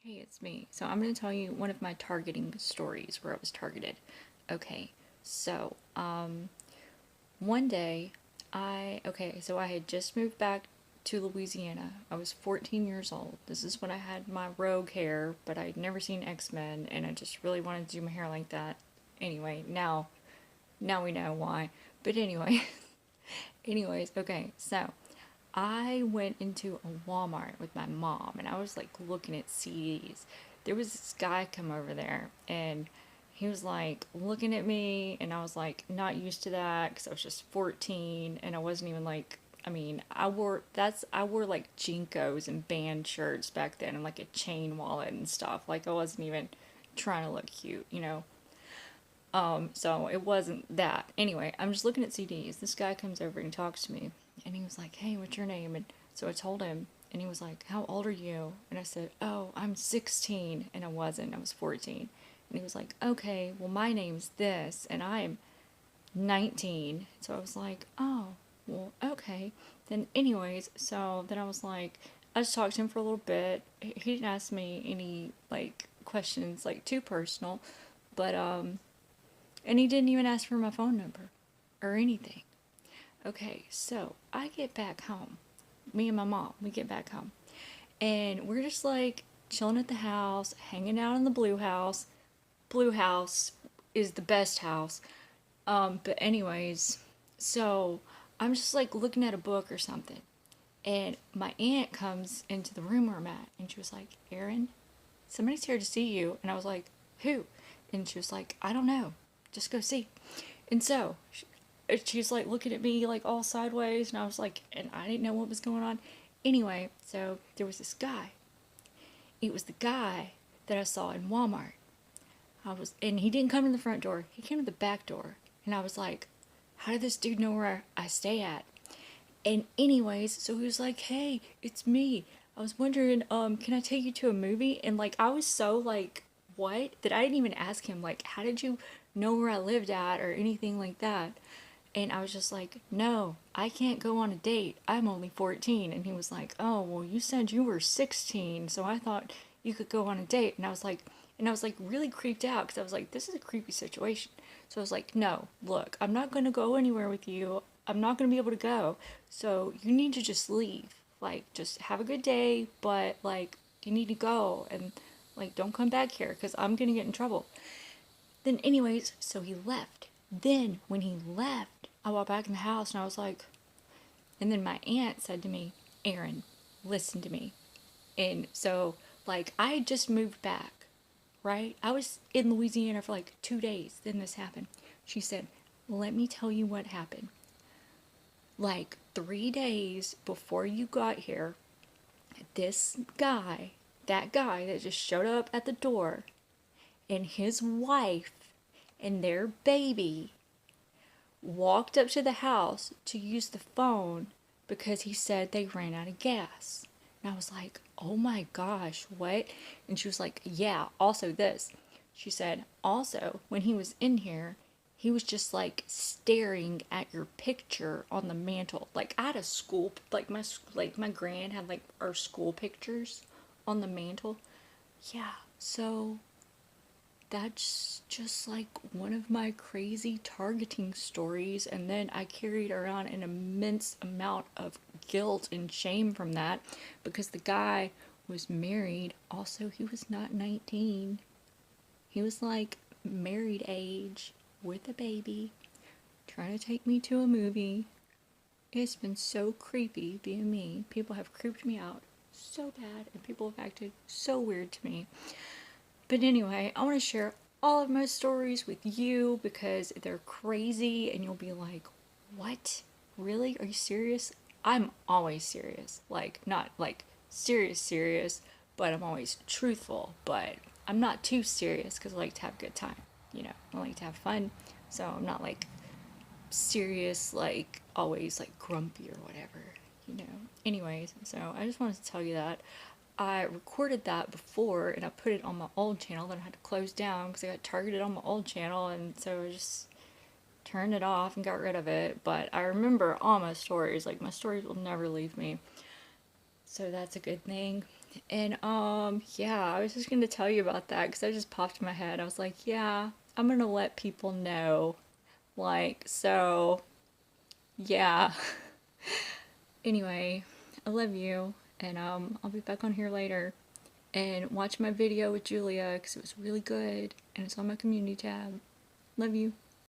Hey, it's me. So I'm going to tell you one of my targeting stories where I was targeted. Okay, so one day so I had just moved back to Louisiana. I was 14 years old. This is when I had my rogue hair, but I'd never seen X-Men and I just really wanted to do my hair like that. Anyway, now we know why. But anyway, okay, so I went into a Walmart with my mom and I was like looking at CDs. There was this guy come over there and he was like looking at me and I was like not used to that because I was just 14 and I wasn't even like I wore like Jinkos and band shirts back then and like a chain wallet and stuff. Like I wasn't even trying to look cute, you know. So it wasn't that. Anyway, I'm just looking at CDs. This guy comes over and talks to me, and he was like, "Hey, what's your name?" And so I told him, and he was like, "How old are you?" And I said, "Oh, I'm 16," and I wasn't. I was 14. And he was like, "Okay, well, my name's this, and I'm 19." So I was like, "Oh, well, okay." Then, anyways, so then I was like, I just talked to him for a little bit. He didn't ask me any like questions like too personal, but and he didn't even ask for my phone number or anything. Okay, so I get back home. Me and my mom, we get back home. And we're just like chilling at the house, hanging out in the blue house. Blue house is the best house. But anyways, so I'm just like looking at a book or something. And my aunt comes into the room where I'm at and she was like, "Erin, somebody's here to see you." And I was like, "Who?" And she was like, "I don't know. Just go see." And so she's like looking at me like all sideways, and I was like, and I didn't know what was going on. Anyway, so there was this guy. It was the guy that I saw in Walmart. And he didn't come to the front door. He came to the back door, and I was like, how did this dude know where I stay at? And anyways, so he was like, "Hey, it's me. I was wondering, can I take you to a movie?" And like, I was so like, what? That I didn't even ask him like, how did you know where I lived at or anything like that? And I was just like, "No, I can't go on a date. I'm only 14." And he was like, "Oh, well, you said you were 16, so I thought you could go on a date." And I was like really creeped out because I was like, this is a creepy situation. So I was like, "No, look, I'm not going to go anywhere with you. I'm not going to be able to go. So you need to just leave. Like, just have a good day, but like, you need to go and like, don't come back here because I'm going to get in trouble." Then, anyways, so he left. Then, when he left, I walked back in the house and I was like, and then my aunt said to me, "Erin, listen to me." And so, like, I had just moved back, right? I was in Louisiana for like 2 days. Then this happened. She said, "Let me tell you what happened. Like, 3 days before you got here, this guy, that guy that just showed up at the door, and his wife and their baby walked up to the house to use the phone because he said they ran out of gas." And I was like, "Oh my gosh, what?" And she was like, "Yeah, also this." She said, "Also, when he was in here, he was just like staring at your picture on the mantle. Like I had a school, like my grand had like our school pictures on the mantle." Yeah, so that's just like one of my crazy targeting stories, and then I carried around an immense amount of guilt and shame from that because the guy was married. Also, he was not 19. He was like married age with a baby, trying to take me to a movie. It's been so creepy being me. People have creeped me out so bad, and people have acted so weird to me. But anyway, I want to share all of my stories with you because they're crazy and you'll be like, "What? Really? Are you serious?" I'm always serious. Like, not like serious, serious, but I'm always truthful. But I'm not too serious because I like to have a good time. You know, I like to have fun. So I'm not like serious, like always like grumpy or whatever, you know. Anyways, so I just wanted to tell you that. I recorded that before and I put it on my old channel, then I had to close down because I got targeted on my old channel, and so I just turned it off and got rid of it. But I remember all my stories, like my stories will never leave me. So that's a good thing. And yeah, I was just gonna tell you about that because that just popped in my head. I was like, yeah, I'm gonna let people know. Like, so yeah. Anyway, I love you, and I'll be back on here later. And watch my video with Julia because it was really good, and it's on my community tab. Love you.